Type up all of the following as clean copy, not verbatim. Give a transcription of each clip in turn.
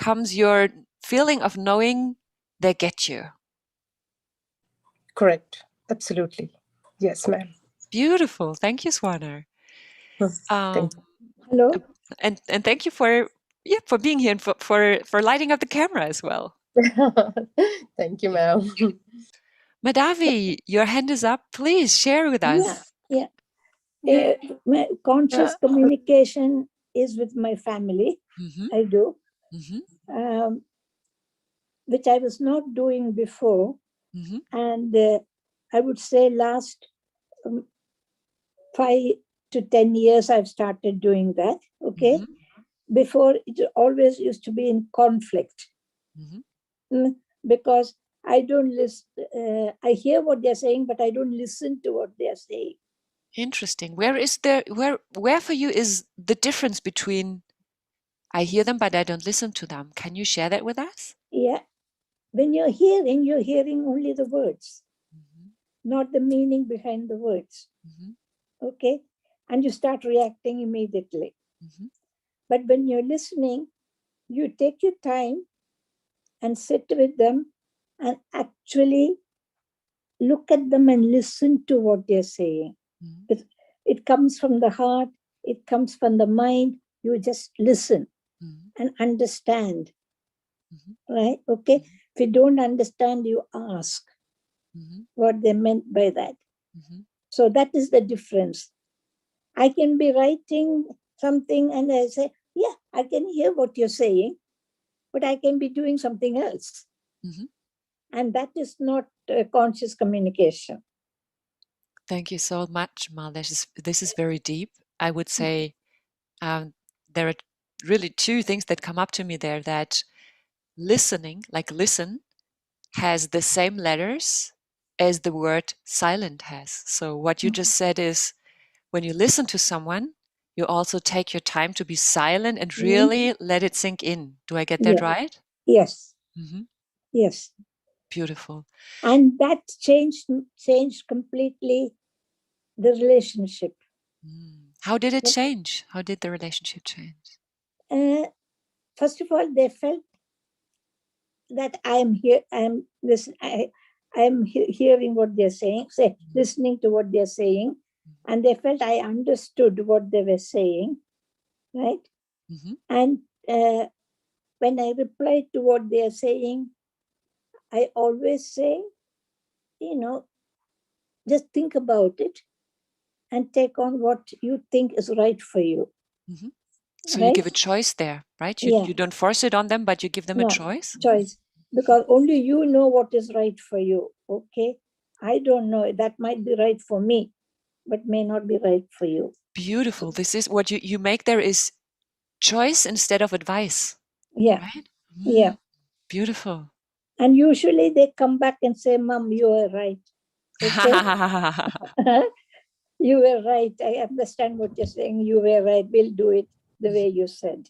becomes your feeling of knowing they get you. Correct. Absolutely. Yes, ma'am. Beautiful. Thank you, Swarner. Thank you. Hello. And thank you for being here and for lighting up the camera as well. Thank you, ma'am. Madhavi, your hand is up. Please share with us. Yeah. My conscious communication is with my family. I do, which I was not doing before. And I would say last 5 to 10 years, I've started doing that. Okay. Before, it always used to be in conflict. Because I don't listen. I hear what they're saying, but I don't listen to what they're saying. Interesting. Where for you is the difference between I hear them, but I don't listen to them? Can you share that with us? Yeah. When you're hearing only the words, not the meaning behind the words. Okay. And you start reacting immediately. But when you're listening, you take your time and sit with them and actually look at them and listen to what they're saying. It comes from the heart. It comes from the mind. You just listen and understand. Right? Okay. If you don't understand, you ask what they meant by that. So that is the difference. I can be writing something and I say, yeah, I can hear what you're saying, but I can be doing something else. And that is not conscious communication. Thank you so much, Mal. This is very deep. I would say there are really two things that come up to me there, that listening, like listen, has the same letters as the word silent has. So what you just said is, when you listen to someone, you also take your time to be silent and really let it sink in. Do I get that right? Yes. Yes. Beautiful. And that changed completely the relationship. How did it change? How did the relationship change? First of all, they felt that I'm here. I'm hearing what they're saying. Listening to what they're saying, and they felt I understood what they were saying, right? And when I reply to what they're saying, I always say, just think about it and take on what you think is right for you. So you give a choice there, right? You don't force it on them, but you give them a choice? Choice. Because only you know what is right for you, okay? I don't know. That might be right for me, but may not be right for you. Beautiful. This is what you make there is choice instead of advice. Yeah. Right? Yeah. Beautiful. And usually they come back and say, Mom, you were right. Okay? You were right. I understand what you're saying. You were right. We'll do it the way you said.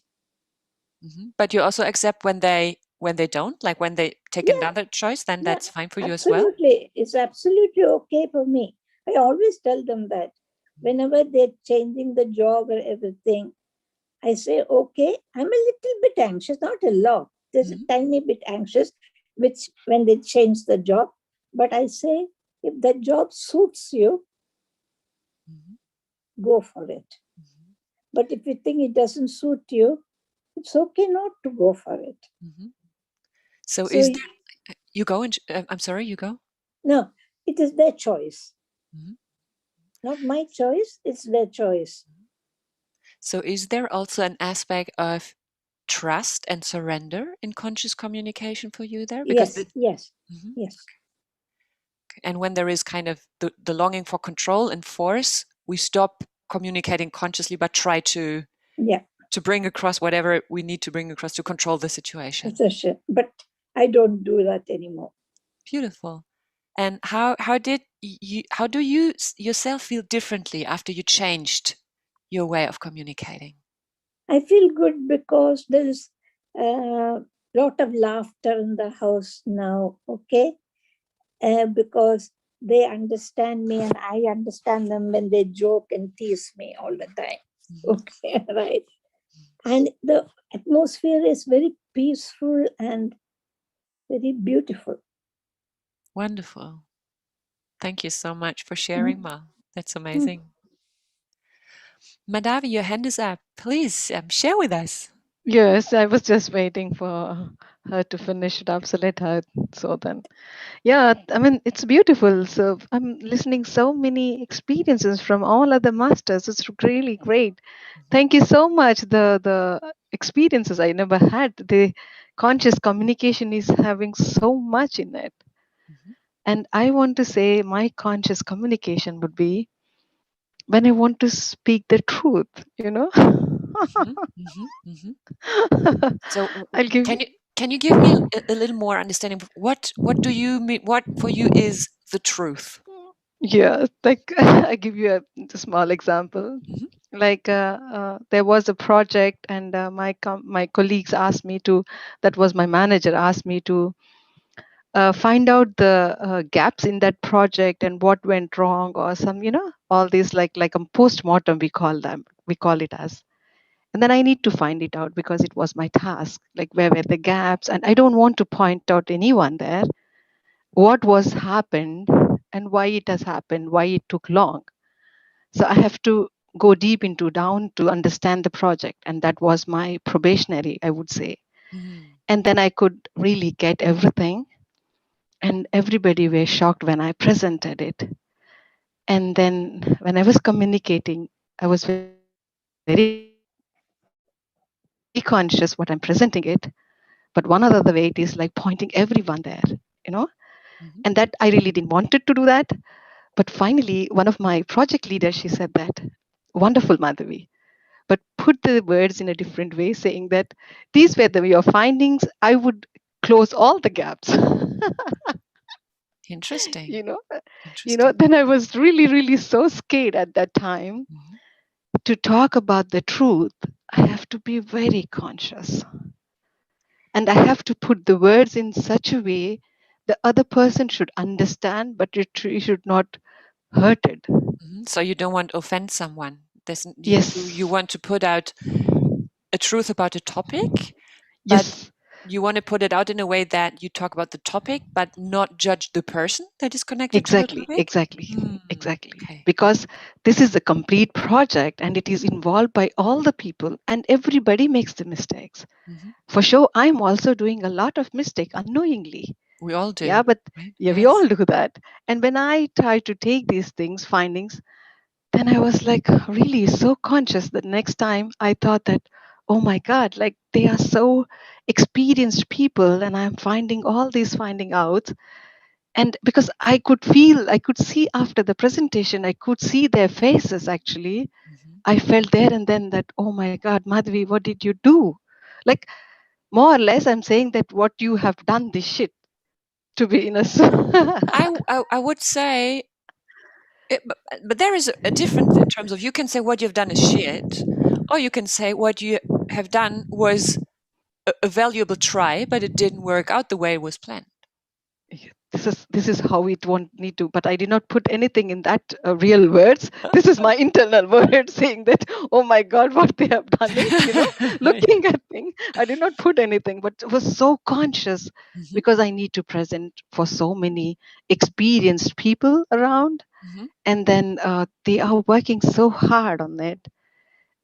But you also accept when they don't, like when they take another choice, then that's fine for you as well? Absolutely. It's absolutely okay for me. I always tell them that. Whenever they're changing the job or everything, I say, okay, I'm a little bit anxious, not a lot. There's a tiny bit anxious, which when they change the job. But I say, if the job suits you, go for it. But if you think it doesn't suit you, it's okay not to go for it. So is there, you go and, I'm sorry, you go? No, it is their choice. Not my choice, it's their choice. So is there also an aspect of trust and surrender in conscious communication for you there? Because yes. And when there is kind of the longing for control and force, we stop communicating consciously, but try to bring across whatever we need to bring across to control the situation. But I don't do that anymore. Beautiful. And how do you yourself feel differently after you changed your way of communicating? I feel good because there's a lot of laughter in the house now, okay? Because they understand me and I understand them when they joke and tease me all the time. Okay, right? And the atmosphere is very peaceful and very beautiful. Wonderful. Thank you so much for sharing, Ma. That's amazing. Madhavi, your hand is up. Please share with us. Yes, I was just waiting for her to finish it up, so let her. So then, yeah, I mean, it's beautiful. So I'm listening so many experiences from all other masters. It's really great. Thank you so much. The experiences I never had. The conscious communication is having so much in it. And I want to say my conscious communication would be when I want to speak the truth, you know. So, I'll give you. can you give me a little more understanding of what do you mean? What for you is the truth? Yeah, like I give you a small example. Like there was a project, and my colleagues asked me to. That was my manager asked me to find out the gaps in that project and what went wrong, or some, all these like a post-mortem we call it as. And then I need to find it out because it was my task. Like where were the gaps, and I don't want to point out anyone there what was happened and why it has happened, why it took long. So I have to go deep into down to understand the project. And that was my probationary, I would say. And then I could really get everything. And everybody were shocked when I presented it. And then when I was communicating, I was very conscious what I'm presenting it. But one other the way, it is like pointing everyone there, you know. And that I really didn't wanted to do that. But finally, one of my project leaders, she said that, wonderful, Madhavi, but put the words in a different way, saying that these were your findings. I would close all the gaps. Interesting. you know, Interesting. then I was really, really so scared at that time to talk about the truth. I have to be very conscious. And I have to put the words in such a way the other person should understand, but it should not hurt it. So you don't want to offend someone. You Yes. want to put out a truth about a topic, but Yes. you want to put it out in a way that you talk about the topic, but not judge the person that is connected to the Exactly. topic. Exactly. Exactly. Okay. Because this is a complete project and it is involved by all the people and everybody makes the mistakes. For sure, I'm also doing a lot of mistake unknowingly. We all do. Yeah, but Right? yeah, we Yes. all do that. And when I try to take these findings, then I was like really so conscious that next time I thought that, oh my God, like they are so experienced people and I'm finding all these finding out. And because I could see after the presentation, I could see their faces actually. I felt there and then that, oh my God, Madhavi, what did you do? Like more or less, I'm saying that what you have done this shit, to be honest. I would say, but there is a difference in terms of you can say what you've done is shit, or you can say what you have done was a valuable try, but it didn't work out the way it was planned. This is how it won't need to, but I did not put anything in that real words. This is my internal word saying that, oh my God, what they have done it, looking at things. I did not put anything, but was so conscious because I need to present for so many experienced people around. And then they are working so hard on it.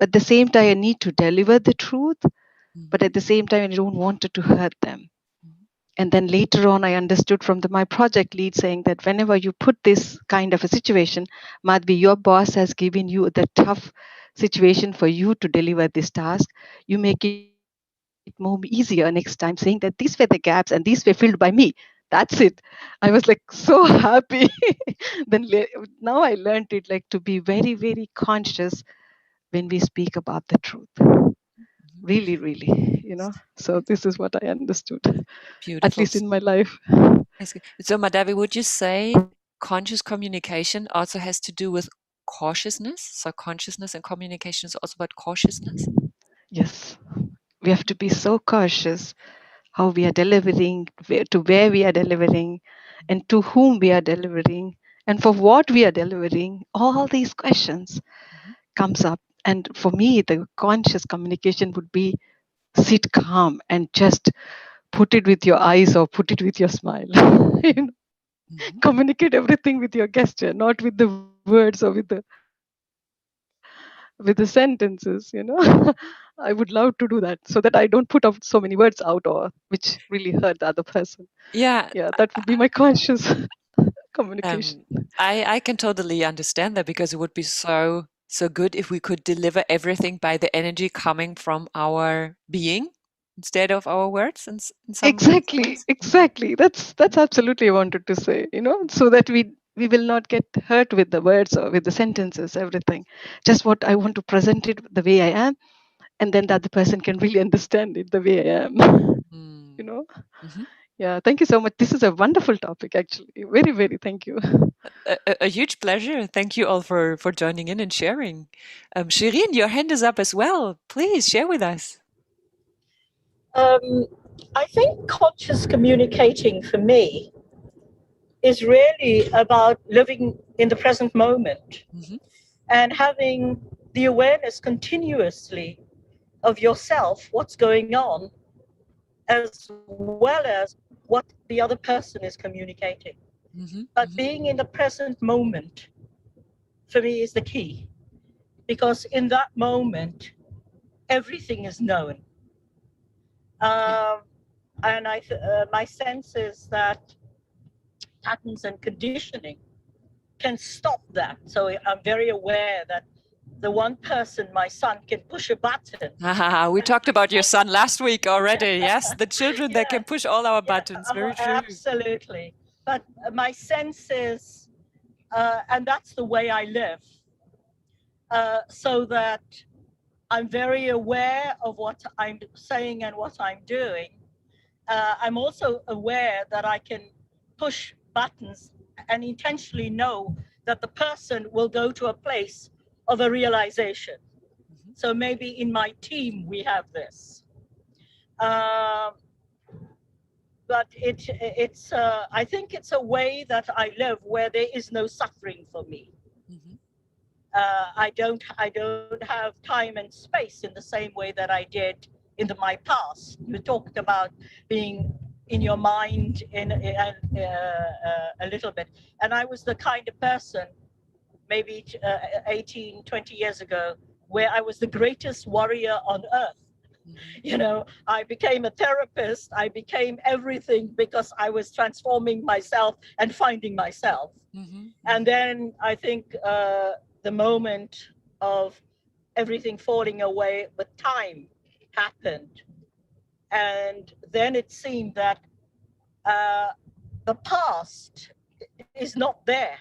At the same time, I need to deliver the truth, but at the same time, I don't want it to hurt them. And then later on, I understood from my project lead saying that whenever you put this kind of a situation, Madhavi, your boss has given you the tough situation for you to deliver this task. You make it more easier next time, saying that these were the gaps and these were filled by me. That's it. I was like so happy. Now I learned it like to be very, very conscious when we speak about the truth. Really, really, So this is what I understood, at Beautiful. least in my life. So, Madhavi, would you say conscious communication also has to do with cautiousness? So, consciousness and communication is also about cautiousness? Yes, we have to be so cautious how we are delivering, to where we are delivering, and to whom we are delivering, and for what we are delivering. All these questions comes up. And for me, the conscious communication would be sit calm and just put it with your eyes or put it with your smile. Communicate everything with your gesture, not with the words or with the sentences. I would love to do that so that I don't put out so many words out or which really hurt the other person. Yeah. Yeah, that would be my conscious communication. I can totally understand that, because it would be so good if we could deliver everything by the energy coming from our being instead of our words in some ways. Exactly. That's absolutely I wanted to say, so that we will not get hurt with the words or with the sentences, everything. Just what I want to present it the way I am, and then that the person can really understand it the way I am. Yeah, thank you so much. This is a wonderful topic, actually. Very, very thank you. A huge pleasure. Thank you all for joining in and sharing. Shireen, your hand is up as well. Please share with us. I think conscious communicating for me is really about living in the present moment and having the awareness continuously of yourself, what's going on, as well as what the other person is communicating. But being in the present moment for me is the key, because in that moment, everything is known. And my sense is that patterns and conditioning can stop that. So I'm very aware that the one person, my son, can push a button. We talked about your son last week already. Yes, the children that can push all our buttons. Very true. Absolutely. But my sense is, and that's the way I live, so that I'm very aware of what I'm saying and what I'm doing. I'm also aware that I can push buttons and intentionally know that the person will go to a place of a realization. So maybe in my team we have this. But it's I think it's a way that I live where there is no suffering for me. I don't have time and space in the same way that I did in my past. You talked about being in your mind in a little bit, and I was the kind of person maybe 18, 20 years ago where I was the greatest warrior on earth. I became a therapist. I became everything because I was transforming myself and finding myself. And then I think the moment of everything falling away, but time happened. And then it seemed that the past is not there.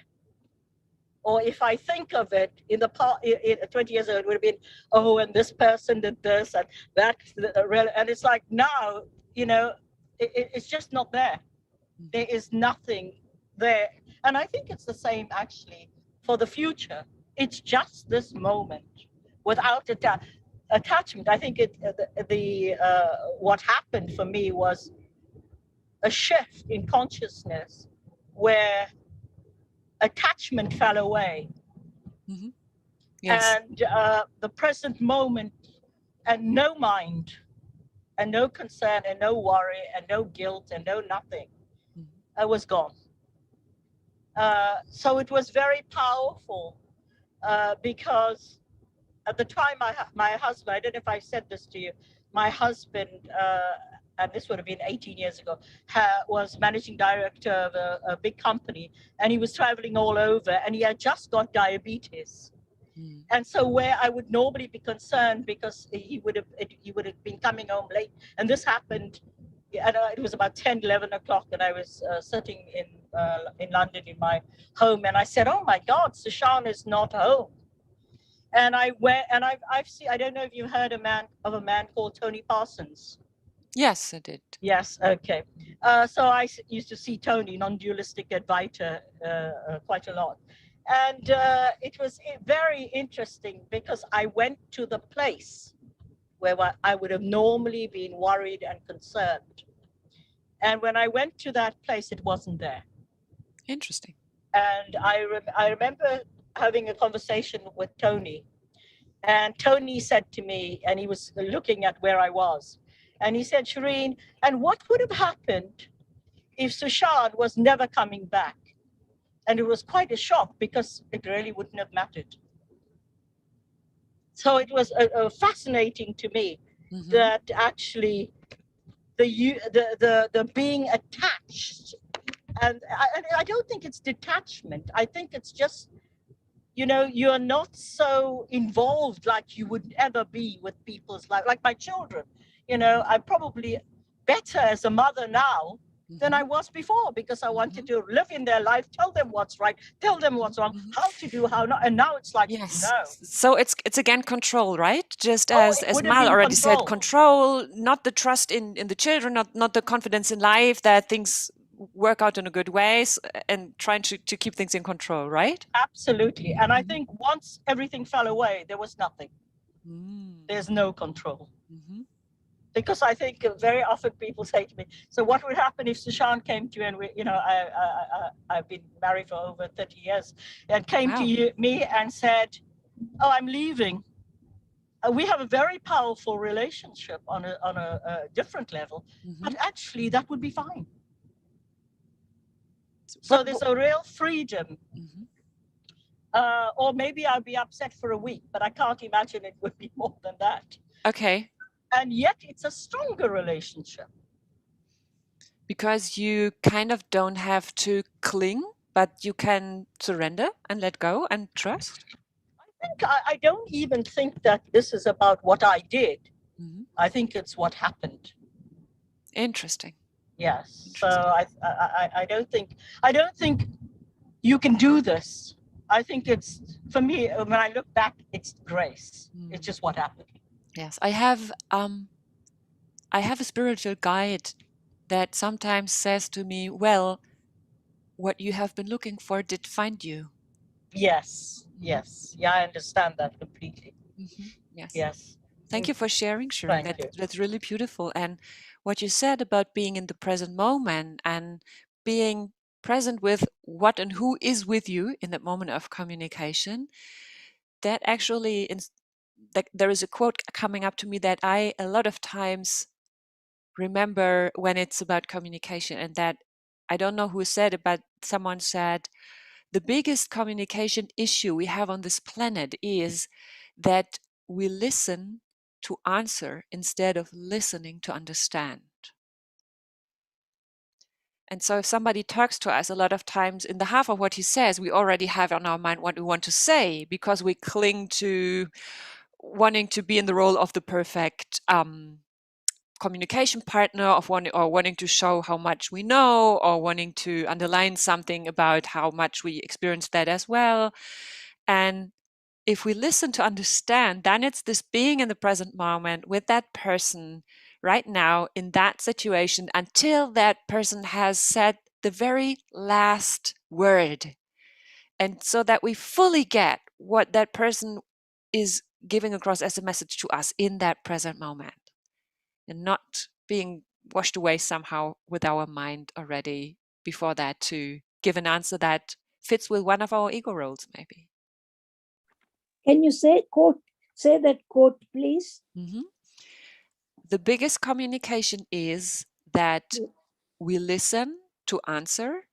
Or if I think of it in the past, 20 years ago, it would have been, oh, and this person did this and that. And it's like now, it's just not there. There is nothing there. And I think it's the same actually for the future. It's just this moment without attachment. I think what happened for me was a shift in consciousness where attachment fell away. Yes. And the present moment, and no mind, and no concern, and no worry, and no guilt, and no nothing, was gone. So it was very powerful because at the time my husband, I don't know if I said this to you, my husband, and this would have been 18 years ago, was managing director of a big company, and he was traveling all over, and he had just got diabetes. And so where I would normally be concerned because he would have been coming home late, and this happened, it was about 10, 11 o'clock, and I was sitting in London in my home, and I said, oh my God, Sushan is not home. And I went, and I've seen, I don't know if you heard of a man called Tony Parsons. Yes, I did. Yes, okay. So I used to see Tony, non-dualistic advisor, quite a lot. And it was very interesting because I went to the place where I would have normally been worried and concerned. And when I went to that place, it wasn't there. Interesting. And I remember having a conversation with Tony. And Tony said to me, and he was looking at where I was, And he said, Shireen, and what would have happened if Sushant was never coming back? And it was quite a shock because it really wouldn't have mattered. So it was fascinating to me that actually the being attached, and I don't think it's detachment. I think it's just, you know, you're not so involved like you would ever be with people's life. Like my children, you know, I'm probably better as a mother now than I was before, because I wanted to live in their life, tell them what's right, tell them what's wrong, how to do, how not. And now it's like, Yes. no. So it's again control, right? Just as Mal already said, control, not the trust in the children, not the confidence in life that things work out in a good way, and trying to keep things in control, right? Absolutely. And I think once everything fell away, there was nothing. There's no control. Because I think very often people say to me, so what would happen if Sushant came to you, and we, you know, I've been married for over 30 years, and came to me and said, oh, I'm leaving. We have a very powerful relationship on a different level, but actually that would be fine. So there's a real freedom. Or maybe I'll be upset for a week, but I can't imagine it would be more than that. Okay. And yet it's a stronger relationship. Because you kind of don't have to cling, but you can surrender and let go and trust? I don't even think that this is about what I did. I think it's what happened. Interesting. Yes. So I don't think you can do this. I think it's, for me, when I look back, it's grace. It's just what happened. Yes, I have a spiritual guide that sometimes says to me, well, what you have been looking for did find you. Yes, yes. Yeah, I understand that completely. Yes. Yes. Thank you for sharing, Shireen. That's really beautiful. And what you said about being in the present moment and being present with what and who is with you in that moment of communication, that actually, there is a quote coming up to me that I a lot of times remember when it's about communication, and that I don't know who said it, but someone said, the biggest communication issue we have on this planet is that we listen to answer instead of listening to understand. And so if somebody talks to us, a lot of times in the half of what he says, we already have on our mind what we want to say, because we cling to wanting to be in the role of the perfect communication partner, of wanting to show how much we know, or wanting to underline something about how much we experience that as well. And if we listen to understand, then it's this being in the present moment with that person right now in that situation until that person has said the very last word. And so that we fully get what that person is giving across as a message to us in that present moment, and not being washed away somehow with our mind already before that to give an answer that fits with one of our ego roles, maybe. Can you say that quote, please? The biggest communication is that we listen to answer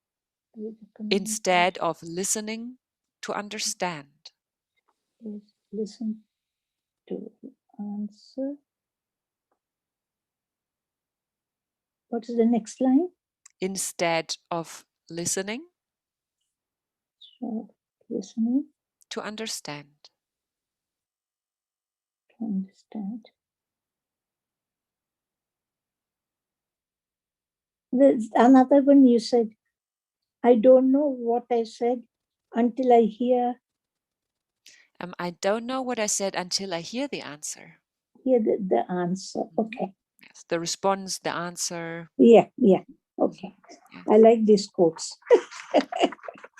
instead of listening to understand. Listen to answer. What is the next line? Instead of listening to understand. To understand. There's another one you said, I don't know what I said until I hear. I don't know what I said until I hear the answer. Hear the answer. Okay. Yes, the response, the answer. Yeah. Okay. Yes. I like these quotes.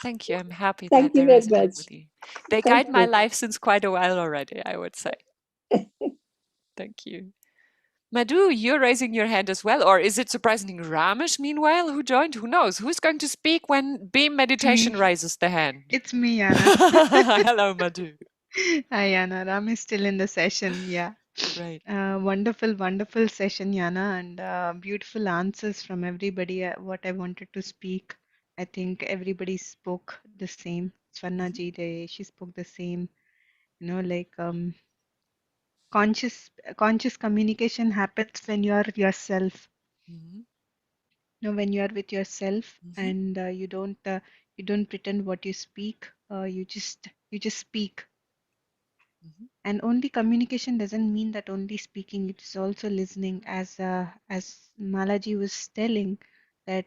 Thank you. I'm happy Thank that you they very resonate much. with you. They guide my life since quite a while already, I would say. Thank you. Madhu, you're raising your hand as well, or is it surprisingly Ramesh, meanwhile, who joined? Who knows? Who's going to speak when BeamMeditation raises the hand? It's me, Jana. Hello, Madhu. Hi, Jana. Ram is still in the session, yeah. Right. Wonderful, wonderful session, Jana, and beautiful answers from everybody. What I wanted to speak, I think everybody spoke the same. Swarna ji, she spoke the same. You know, like conscious communication happens when you are yourself. Mhm. You know, when you are with yourself, Mhm. and you don't pretend what you speak. You just speak. Mhm. And only communication doesn't mean that only speaking, it's also listening. As Malaji was telling, that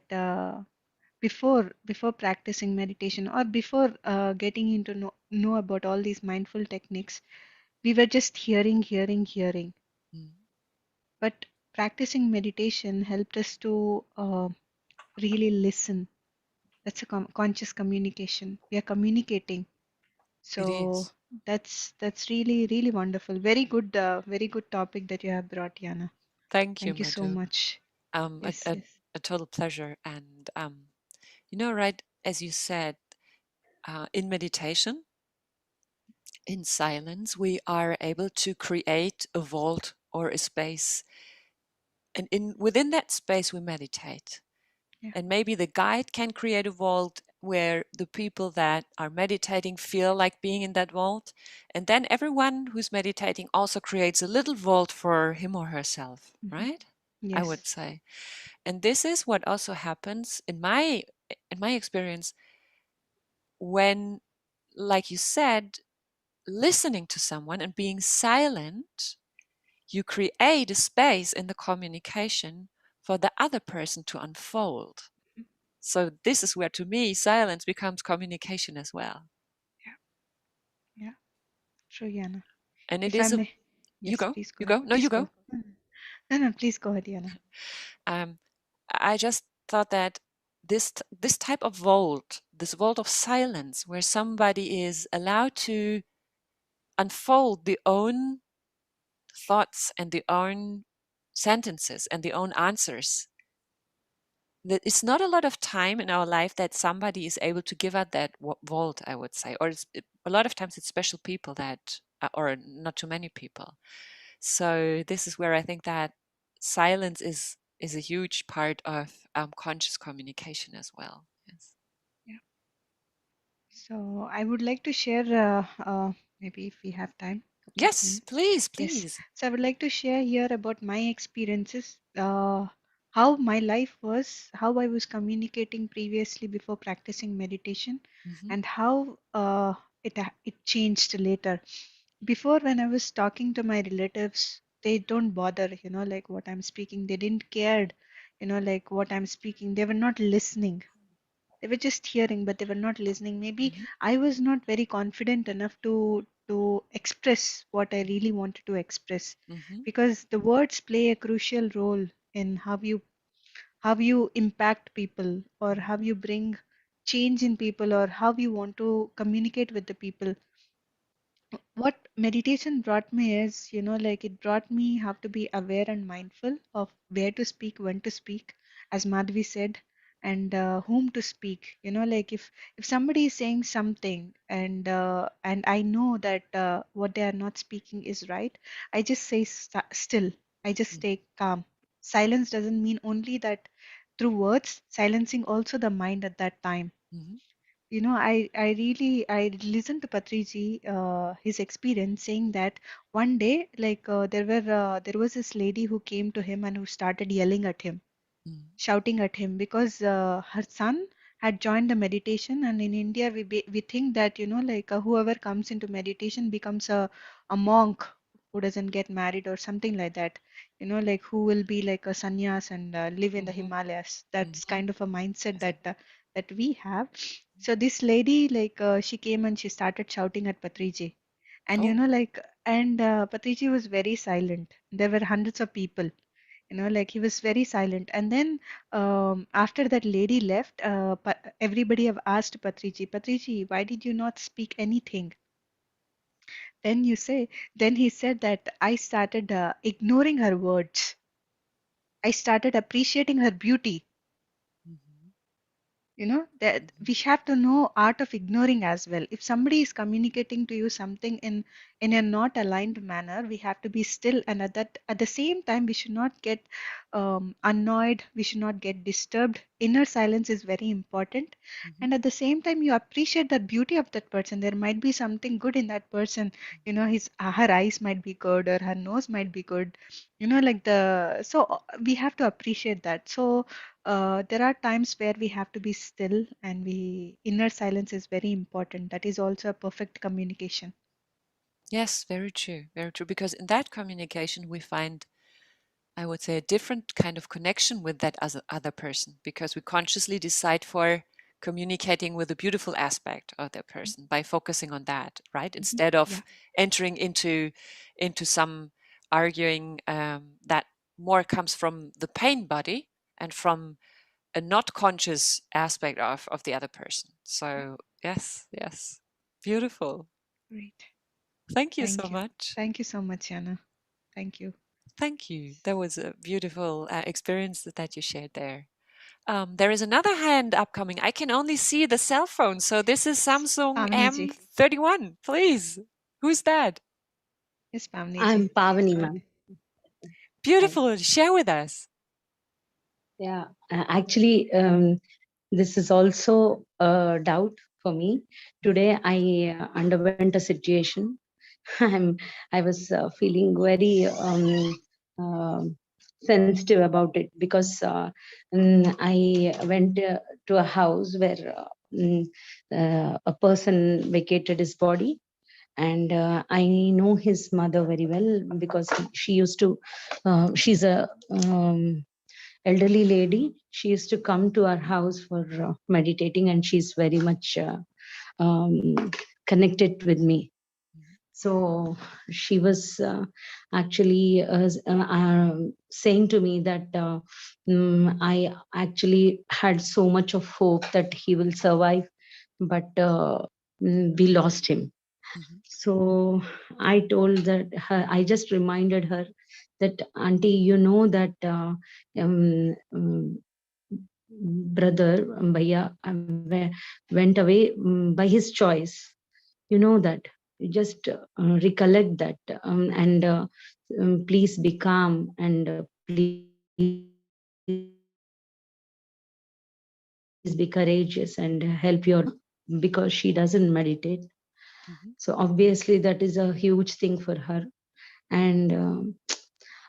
before practicing meditation, or before getting into know about all these mindful techniques, we were just hearing. Mhm. But practicing meditation helped us to really listen. That's a conscious communication. We are communicating. It So is. that's really really wonderful. Very good topic that you have brought, Yana. Thank you, Thank you so Madhu. much. Yes, yes. A total pleasure. And right, as you said, in meditation, in silence, we are able to create a vault or a space, and within that space, we meditate. Yeah. And maybe the guide can create a vault where the people that are meditating feel like being in that vault. And then everyone who's meditating also creates a little vault for him or herself, Mhm. right? I Yes. would say. And this is what also happens in my experience when, like you said, listening to someone and being silent, you create a space in the communication for the other person to unfold. So this is where, to me, silence becomes communication as well. Yeah. Yeah. True, Yana. And it If I is a may, you yes, go, please you go ahead. go, no, Please you go. go. No, no, please go ahead, Yana. Um, I just thought that this type of vault, this vault of silence, where somebody is allowed to unfold the own thoughts and the own sentences and the own answers. That it's not a lot of time in our life that somebody is able to give out that vault, I would say, or a lot of times it's special people that, or not too many people. So this is where I think that silence is a huge part of conscious communication as well. Yes. Yeah. So I would like to share, maybe if we have time, a couple of Yes, minutes. please, Yes. please. So I would like to share here about my experiences, how my life was, how I was communicating previously before practicing meditation, Mm-hmm. and how it changed later. Before, when I was talking to my relatives, they don't bother, like what I'm speaking. They didn't care, like what I'm speaking. They were not listening. They were just hearing, but they were not listening. Maybe Mm-hmm. I was not very confident enough to express what I really wanted to express, Mm-hmm. because the words play a crucial role in how you impact people, or how you bring change in people, or how you want to communicate with the people. What meditation brought me is, like it brought me how to be aware and mindful of where to speak, when to speak, as Madhavi said, and whom to speak. Like if somebody is saying something, and I know that what they are not speaking is right, I just say still. I just stay calm. Silence doesn't mean only that through words, silencing also the mind at that time. Mm-hmm. I listened to Patriji, his experience, saying that one day, like there was this lady who came to him and who started yelling at him, Mm-hmm. shouting at him, because her son had joined the meditation. And in India, we think that, like whoever comes into meditation becomes a monk who doesn't get married or something like that, like who will be like a sannyas and live in the Mm-hmm. Himalayas. That's Mm-hmm. kind of a mindset that we have. So this lady, like she came and she started shouting at Patriji, and Oh. Patriji was very silent. There were hundreds of people, like he was very silent. And then after that lady left, everybody have asked Patriji, why did you not speak anything? Then then he said that I started ignoring her words. I started appreciating her beauty. Mm-hmm. You know, that we have to know art of ignoring as well. If somebody is communicating to you something in a not aligned manner, we have to be still, and at the same time we should not get annoyed, we should not get disturbed. Inner silence is very important. And at the same time you appreciate the beauty of that person. There might be something good in that person. You know, her eyes might be good, or her nose might be good, you know, like we have to appreciate that. So there are times where we have to be still, and inner silence is very important. That is also a perfect communication. Yes, very true, very true. Because in that communication, we find, I would say, a different kind of connection with that other person, because we consciously decide for communicating with the beautiful aspect of that person by focusing on that, right? Instead of entering into some arguing that more comes from the pain body and from a not conscious aspect of the other person. So yes, yes, beautiful. Great. Thank you so Thank you. much. Thank you so much, Jana. Thank you. Thank you. That was a beautiful experience that you shared there. There is another hand upcoming. I can only see the cell phone. So this is Samsung Pavani ji. M31. Please. Who's that? Yes, Pavani I'm ji. Pavani, ma'am. Beautiful. Share with us. Yeah, actually, this is also a doubt for me. Today, I underwent a situation. I was feeling very sensitive about it, because I went to a house where a person vacated his body. And I know his mother very well, because she used to, she's a elderly lady. She used to come to our house for meditating, and she's very much connected with me. So she was actually saying to me that I actually had so much of hope that he will survive, but we lost him. So I told that her, I just reminded her that, Auntie, you know that brother Bhaiya went away by his choice. You know that. You just recollect that, and please be calm, and please be courageous, and help your because she doesn't meditate. So obviously that is a huge thing for her. And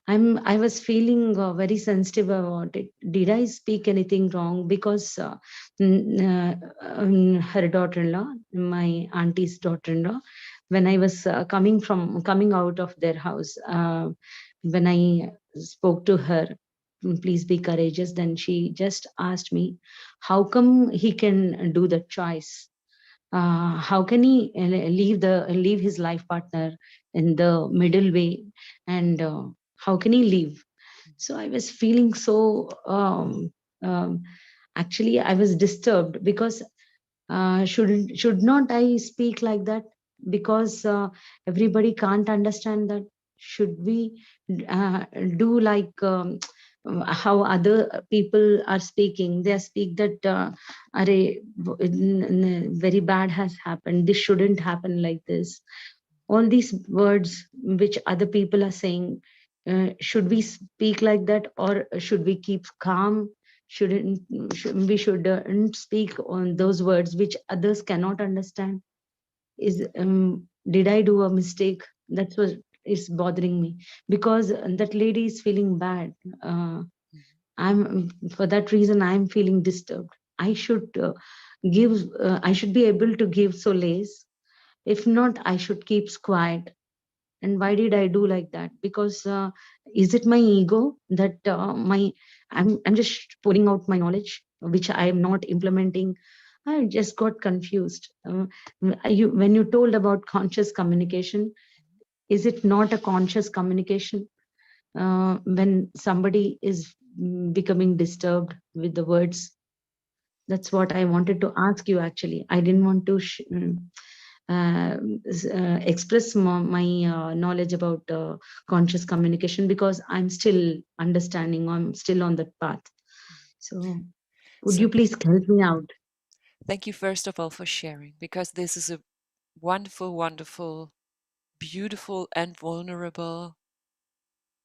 I was feeling very sensitive about it. Did I speak anything wrong? Because her daughter-in-law, my auntie's daughter-in-law, when I was coming out of their house, when I spoke to her, please be courageous, then she just asked me, how come he can do that choice? How can he leave his life partner in the middle way, and how can he leave? So I was feeling so actually I was disturbed, because should not I speak like that? Because everybody can't understand that. Should we do like how other people are speaking? They speak that very bad has happened, this shouldn't happen like this. All these words which other people are saying, should we speak like that, or should we keep calm? We shouldn't speak on those words which others cannot understand. Did I do a mistake? That's what is bothering me, because that lady is feeling bad. I'm for that reason I'm feeling disturbed. I should I should be able to give solace. If not, I should keep quiet. And why did I do like that? Because is it my ego that I'm just pulling out my knowledge which I am not implementing? I just got confused. When you told about conscious communication, is it not a conscious communication when somebody is becoming disturbed with the words? That's what I wanted to ask you. Actually, I didn't want to express my knowledge about conscious communication, because I'm still understanding, I'm still on that path. So Would you please help me out? Thank you, first of all, for sharing, because this is a wonderful, wonderful, beautiful, and vulnerable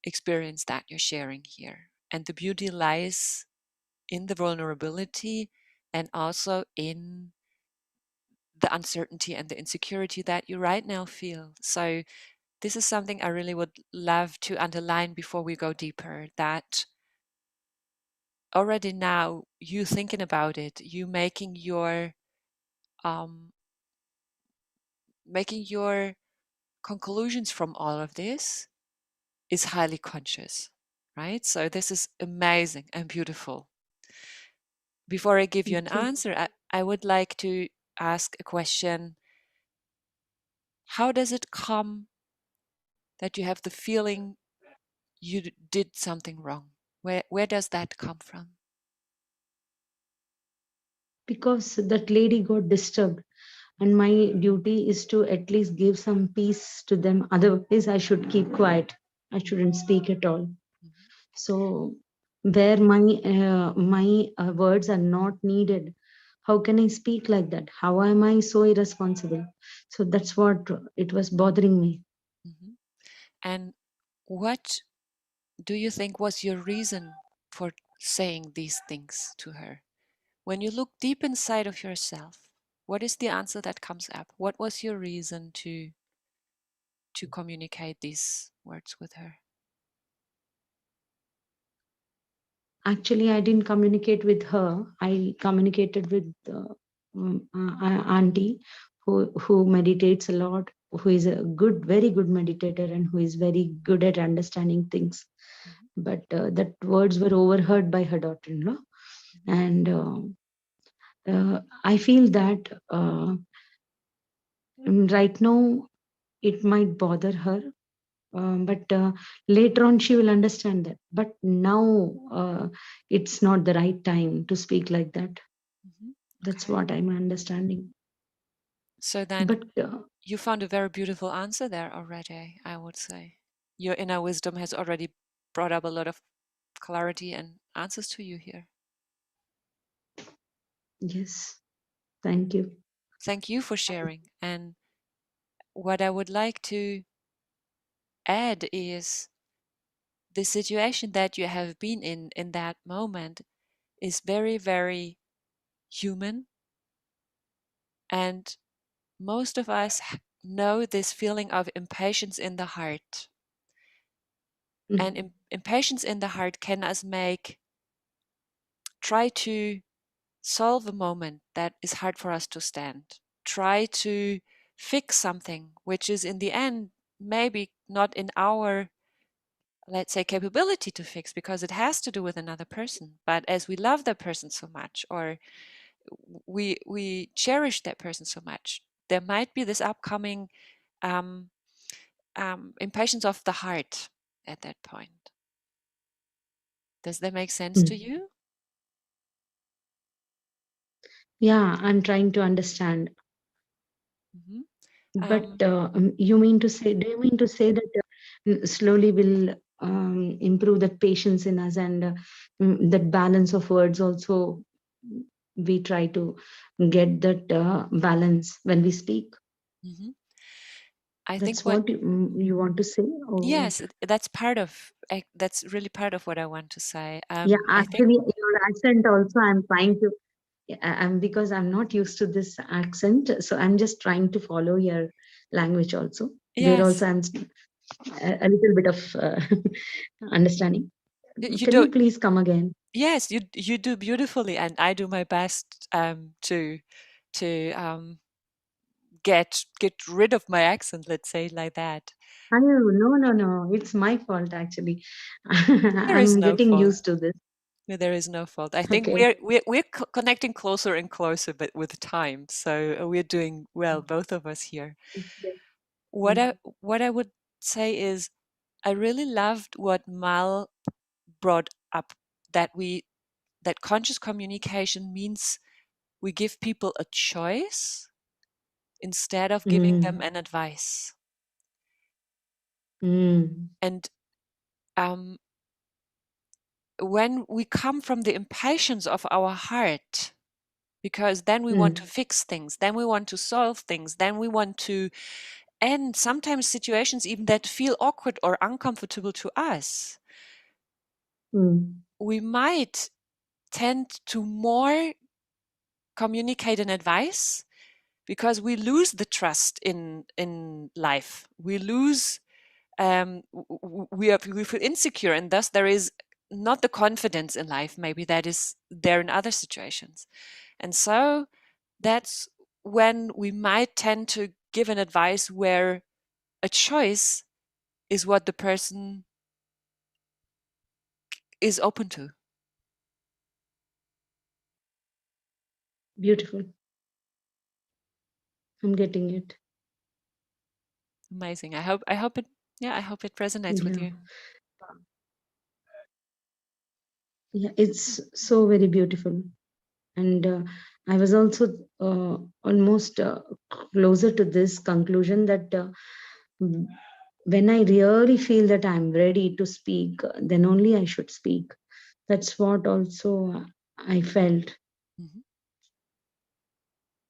experience that you're sharing here. And the beauty lies in the vulnerability and also in the uncertainty and the insecurity that you right now feel. So this is something I really would love to underline before we go deeper, that already now you thinking about it, you making your conclusions from all of this is highly conscious, right? So this is amazing and beautiful. Before I give you an answer, I would like to ask a question. How does it come that you have the feeling you did something wrong? Where does that come from? Because that lady got disturbed, and my duty is to at least give some peace to them. Otherwise, I should keep quiet. I shouldn't speak at all. So, where my words are not needed, how can I speak like that? How am I so irresponsible? So that's what it was bothering me. And what do you think was your reason for saying these things to her? When you look deep inside of yourself, what is the answer that comes up? What was your reason to communicate these words with her? Actually, I didn't communicate with her. I communicated with auntie who meditates a lot, who is a very good meditator, and who is very good at understanding things. But that words were overheard by her daughter-in-law, and I feel that right now it might bother her, but later on she will understand that. But now it's not the right time to speak like that. That's what I'm understanding. So then But you found a very beautiful answer there already, I would say. Your inner wisdom has already brought up a lot of clarity and answers to you here. yes, thank you. Thank you for sharing. And what I would like to add is the situation that you have been in that moment is very, very human. And most of us know this feeling of impatience in the heart. And impatience in the heart can us try to solve a moment that is hard for us to stand. Try to fix something which is in the end maybe not in our, let's say, capability to fix, because it has to do with another person. But as we love that person so much, or we cherish that person so much, there might be this upcoming impatience of the heart at that point. Does that make sense to you? Yeah, I'm trying to understand. But you mean to say? Do you mean to say that slowly will improve that patience in us, and that balance of words also? We try to get that balance when we speak. I That's think what you want to say? Or yes, that's really part of what I want to say. yeah, I think actually, your accent also, I'm trying to. I'm because I'm not used to this accent, so I'm just trying to follow your language also. There yes, also, I'm a little bit of understanding. you Can do. you please come again? Yes, you do beautifully, and I do my best to get rid of my accent. Let's say it like that. Oh, no. It's my fault actually. There is I'm no getting fault. used to this. No, there is no fault. I think Okay. we're connecting closer and closer, but with time. So we're doing well, both of us here. What I would say is, I really loved what Mal brought up, that conscious communication means we give people a choice instead of giving them an advice. And when we come from the impatience of our heart, because then we want to fix things, then we want to solve things, then we want to end sometimes situations even that feel awkward or uncomfortable to us, we might tend to more communicate an advice, because we lose the trust in life. We lose, we feel insecure, and thus there is not the confidence in life maybe that is there in other situations. And so that's when we might tend to give an advice where a choice is what the person is open to. Beautiful. I'm getting it. Amazing. I hope it, I hope it resonates with you. Yeah, it's so very beautiful. And I was also almost closer to this conclusion that when I really feel that I'm ready to speak, then only I should speak. That's what also I felt.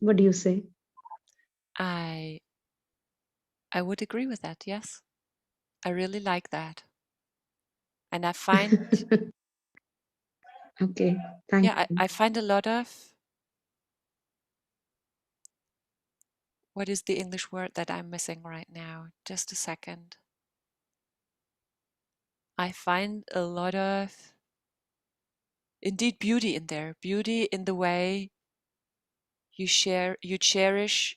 What do you say? I would agree with that. Yes. I really like that. And I find Okay, thank you. I find a lot of, what is the English word that I'm missing right now? Just a second. I find a lot of, indeed, beauty in there. Beauty in the way you cherish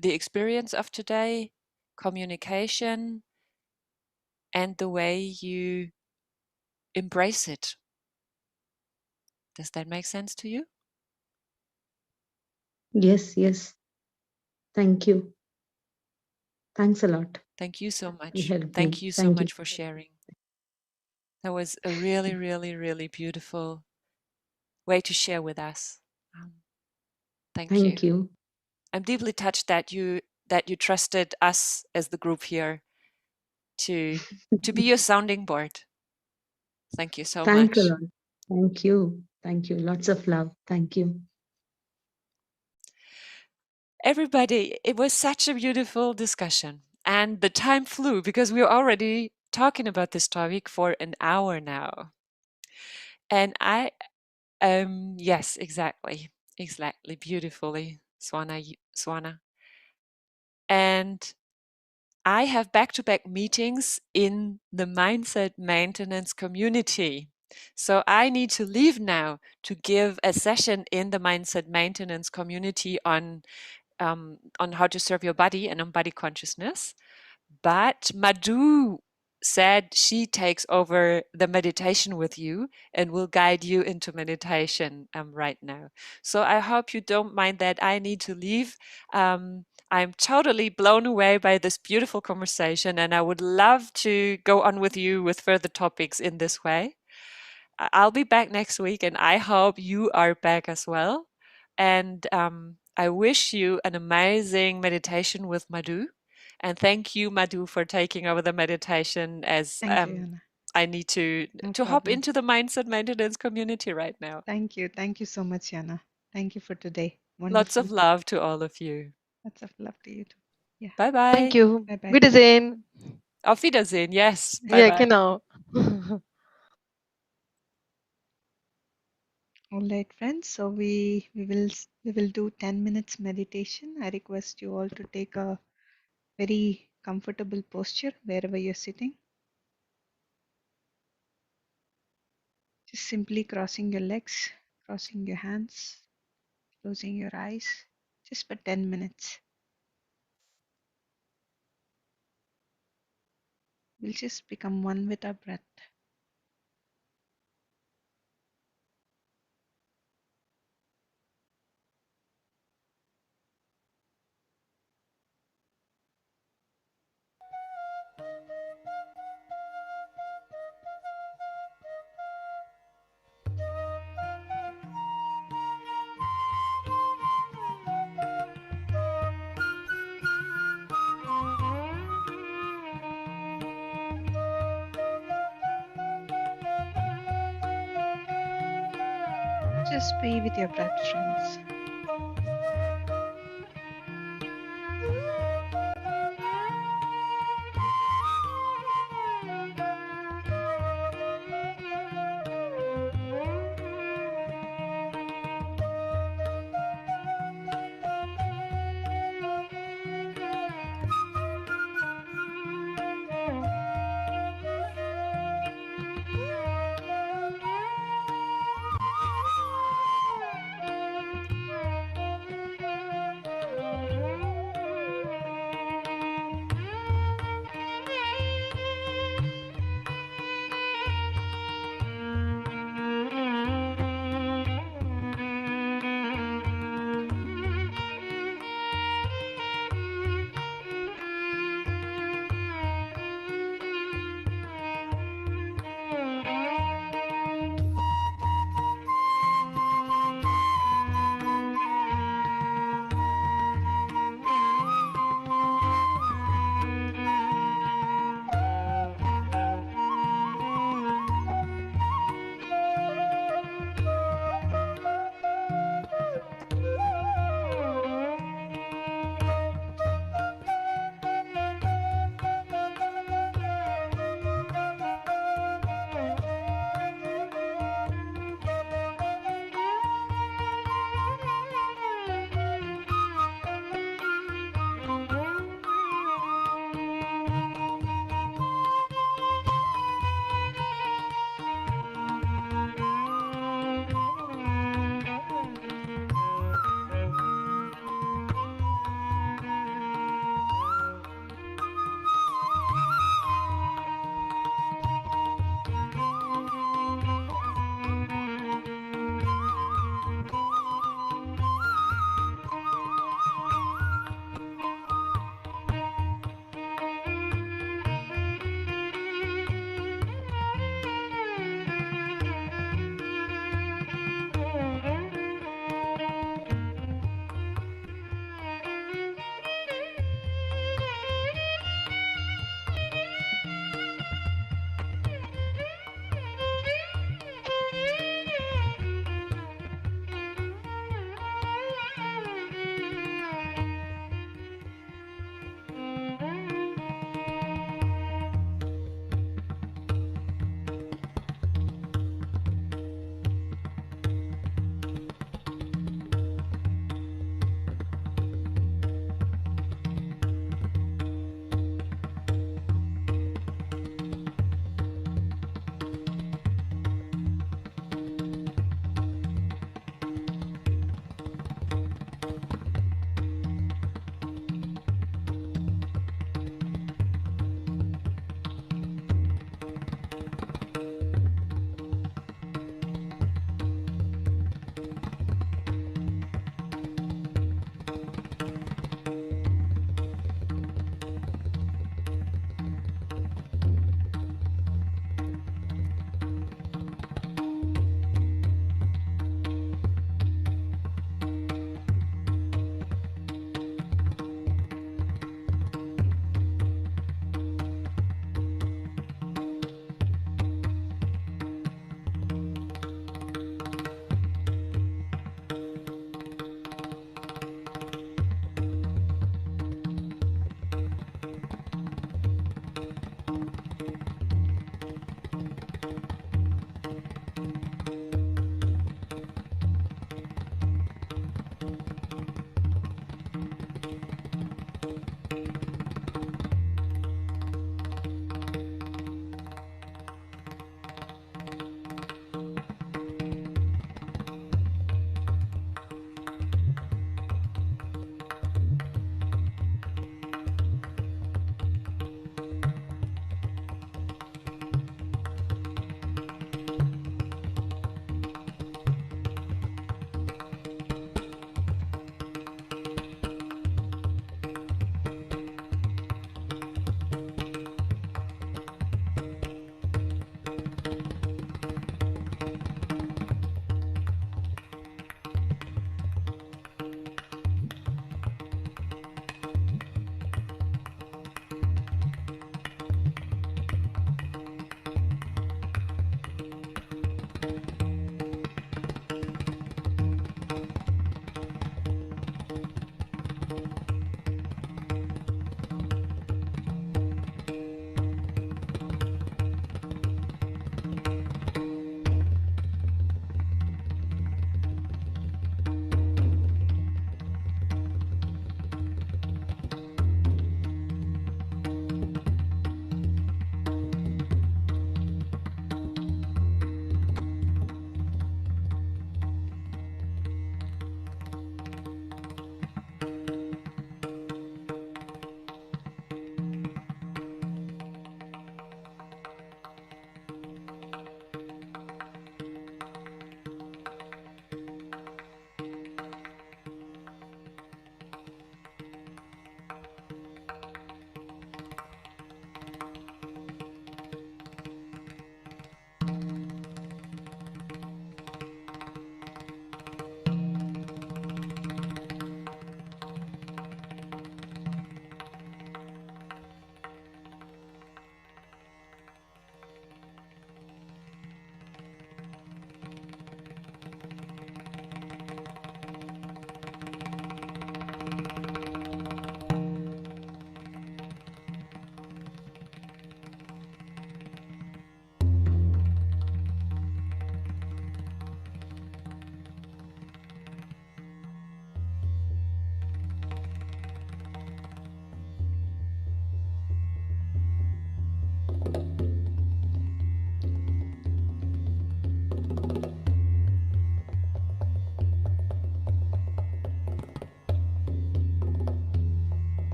the experience of today, communication, and the way you embrace it. Does that make sense to you? Yes, yes. Thank you. Thanks a lot. Thank you so You much. helped me. Thank you so Thank you. much for sharing. That was a really, really, really beautiful way to share with us. Thank you. Thank you. I'm deeply touched that you trusted us as the group here to be your sounding board. Thank you so Thanks a much. lot. Thank you. Thank you. Lots of love. Thank you. Everybody, it was such a beautiful discussion. And the time flew because we're already talking about this topic for an hour now. And yes, exactly, beautifully, Swana. And I have back-to-back meetings in the mindset maintenance community. So I need to leave now to give a session in the mindset maintenance community on how to serve your body and on body consciousness. But Madhu said she takes over the meditation with you and will guide you into meditation right now. So I hope you don't mind that I need to leave. I'm totally blown away by this beautiful conversation, and I would love to go on with you with further topics in this way. I'll be back next week, and I hope you are back as well. And I wish you an amazing meditation with Madhu. And thank you, Madhu, for taking over the meditation, as Thank you, Jana. I need to No hop problem. into the mindset maintenance community right now. Thank you. Thank you so much, Jana. Thank you for today. Lots Wonderful. of love to all of you. Lots of love to you too. Yeah. Bye-bye. Thank you. Bye-bye. Wiedersehen. Auf Wiedersehen. Yes. Ja, Bye-bye. genau. All right, friends. So we will do 10 minutes meditation. I request you all to take a very comfortable posture wherever you're sitting. Just simply crossing your legs, crossing your hands, closing your eyes, just for 10 minutes. We'll just become one with our breath. Just be with your breath, friends.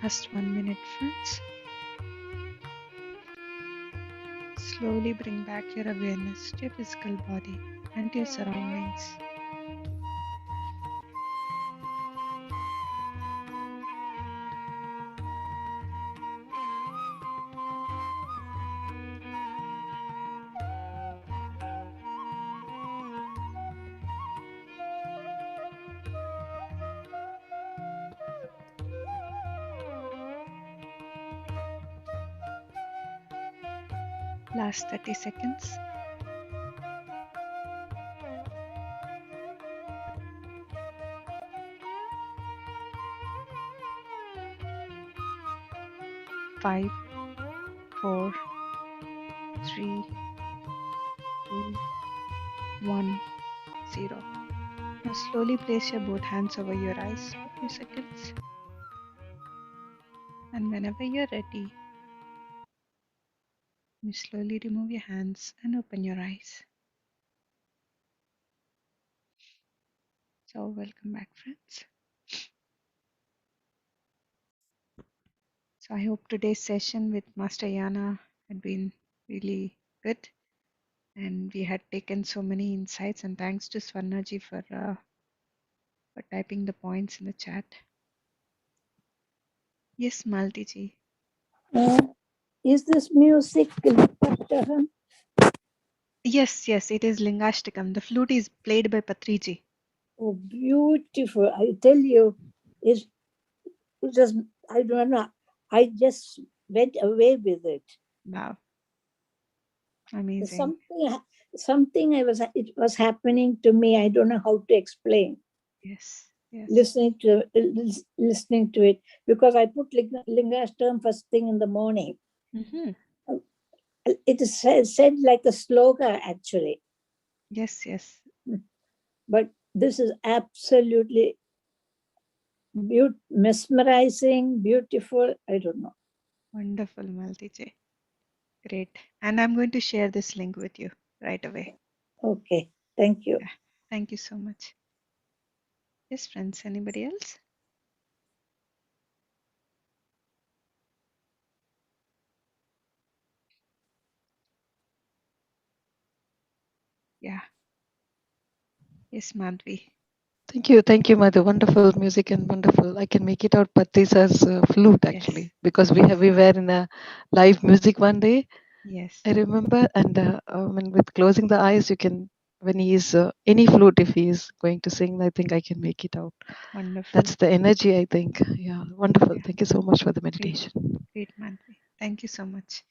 Last 1 minute, friends. Slowly bring back your awareness to your physical body and to your surroundings. Last 30 seconds. Five, 4, 3, 2, 1, 0. Now slowly place your both hands over your eyes for a few seconds. And whenever you're ready, you slowly remove your hands and open your eyes. So welcome back, friends. So I hope today's session with Master Jana had been really good. And we had taken so many insights, and thanks to Swarnaji for typing the points in the chat. Yes, Maltiji. Is this music? Yes, it is Lingashtikam. The flute is played by Patriji. Oh, beautiful. I tell you, it's just, I don't know, I just went away with it. Wow. Amazing. Something it was happening to me. I don't know how to explain. Yes. Listening to it, because I put Lingashtam first thing in the morning. Mm-hmm. It is said like a sloga, actually. Yes. But this is absolutely mesmerizing, beautiful. I don't know. Wonderful, Maltiji. Great. And I'm going to share this link with you right away. Okay. Thank you. Yeah. Thank you so much. Yes, friends. Anybody else? Yeah. Yes, Madhavi. Thank you, Madhu. Wonderful music and wonderful. I can make it out, but this as flute actually, Yes. because we were in a live music one day. Yes. I remember, and when with closing the eyes, you can when he is any flute, if he is going to sing, I think I can make it out. Wonderful. That's the energy, I think. Yeah, wonderful. Yeah. Thank you so much for the meditation. Great, Madhavi. Thank you so much.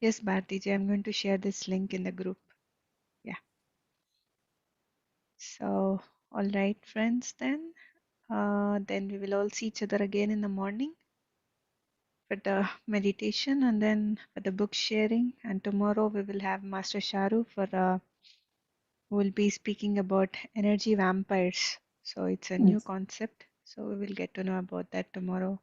Yes, Bhartiji, I'm going to share this link in the group. Yeah. So, all right, friends, then we will all see each other again in the morning for the meditation and then for the book sharing. And tomorrow we will have Master Sharu for who will be speaking about energy vampires. So it's a new concept. So we will get to know about that tomorrow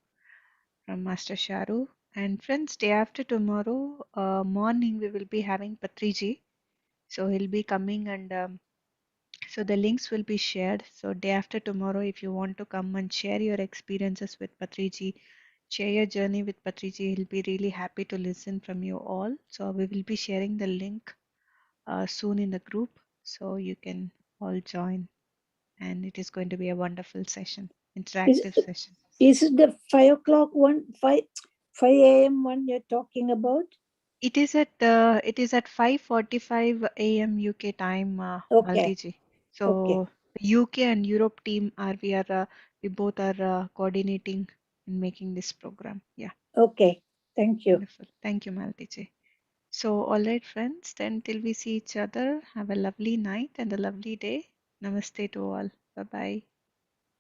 from Master Sharu. And friends, day after tomorrow morning we will be having Patriji. So he'll be coming, and so the links will be shared. So day after tomorrow, if you want to come and share your experiences with Patriji, share your journey with Patriji, he'll be really happy to listen from you all. So we will be sharing the link soon in the group, so you can all join. And it is going to be a wonderful session, interactive session. Is it the 5 o'clock one, 5 a.m. one you're talking about? It is at 5:45 a.m. UK time, Maltiji. So UK and Europe team we both are coordinating and making this program. Yeah. Okay. Thank you. Wonderful. Thank you, Maltiji. So, all right, friends. Then till we see each other, have a lovely night and a lovely day. Namaste to all. Bye bye.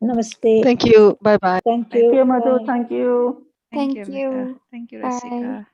Namaste. Thank you. Bye bye. Thank you. Thank you, Madhu. Thank you. Thank you, Amita. Thank you, Bye. Rasika.